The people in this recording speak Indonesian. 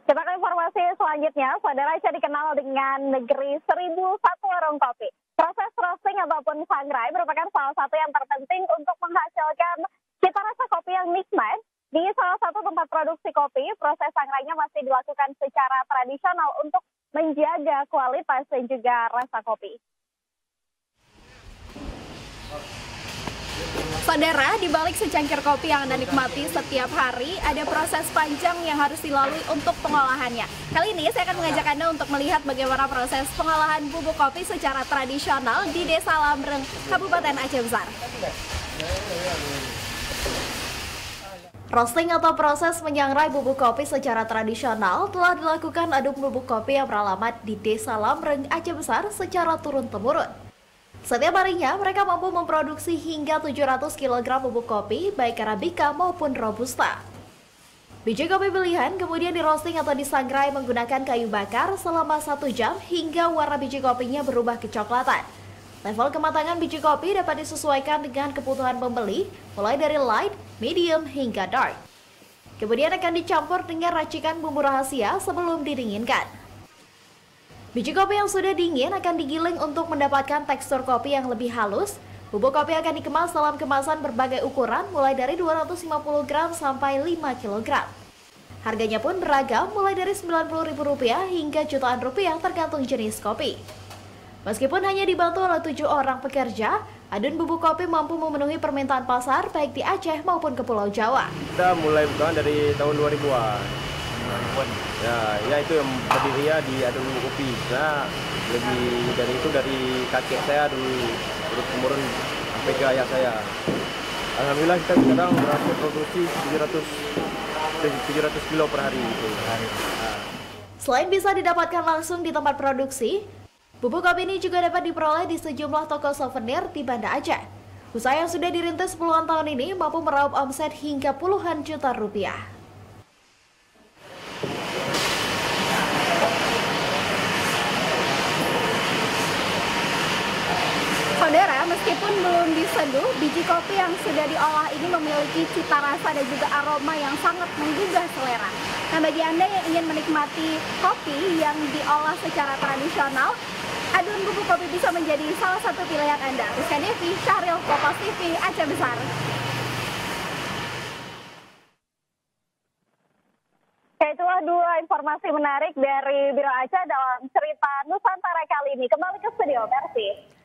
Kita ke informasi selanjutnya, Saudara Aceh dikenal dengan negeri 1001 warung kopi. Proses roasting ataupun sangrai merupakan salah satu yang terpenting untuk menghasilkan cita rasa kopi yang nikmat. Di salah satu tempat produksi kopi, proses sangrainya masih dilakukan secara tradisional untuk menjaga kualitas dan juga rasa kopi. Saudara, di balik secangkir kopi yang Anda nikmati setiap hari, ada proses panjang yang harus dilalui untuk pengolahannya. Kali ini saya akan mengajak Anda untuk melihat bagaimana proses pengolahan bubuk kopi secara tradisional di Desa Lambreng, Kabupaten Aceh Besar. Roasting atau proses menyangrai bubuk kopi secara tradisional telah dilakukan aduk bubuk kopi yang beralamat di Desa Lambreng, Aceh Besar secara turun-temurun. Setiap harinya, mereka mampu memproduksi hingga 700 kg bubuk kopi, baik Arabica maupun Robusta. Biji kopi pilihan kemudian di-roasting atau disangrai menggunakan kayu bakar selama 1 jam hingga warna biji kopinya berubah kecoklatan. Level kematangan biji kopi dapat disesuaikan dengan kebutuhan pembeli, mulai dari light, medium, hingga dark. Kemudian akan dicampur dengan racikan bumbu rahasia sebelum didinginkan. Biji kopi yang sudah dingin akan digiling untuk mendapatkan tekstur kopi yang lebih halus. Bubuk kopi akan dikemas dalam kemasan berbagai ukuran mulai dari 250 gram sampai 5 kg. Harganya pun beragam mulai dari Rp90.000 hingga jutaan rupiah tergantung jenis kopi. Meskipun hanya dibantu oleh 7 orang pekerja, adun bubuk kopi mampu memenuhi permintaan pasar baik di Aceh maupun ke Pulau Jawa. Kita mulai bukan dari tahun 2000-an. Ya itu yang berdiri ya di adun bubuk kopi. Nah, lebih dari itu dari kakek saya dulu turun sampai ke ayah saya. Alhamdulillah kita sekarang berhasil produksi 700 kilo per hari itu. Selain bisa didapatkan langsung di tempat produksi, bubuk kopi ini juga dapat diperoleh di sejumlah toko souvenir di Banda Aceh. Usaha yang sudah dirintis puluhan tahun ini mampu meraup omset hingga puluhan juta rupiah. Saudara, meskipun belum diseduh, biji kopi yang sudah diolah ini memiliki cita rasa dan juga aroma yang sangat menggugah selera. Nah, bagi Anda yang ingin menikmati kopi yang diolah secara tradisional, adun bubuk kopi bisa menjadi salah satu pilihan Anda. Rizka Devi, Syahril, Kompas TV, Aceh Besar. Itulah dua informasi menarik dari Biro Aceh dalam cerita Nusantara kali ini. Kembali ke studio, Mercy.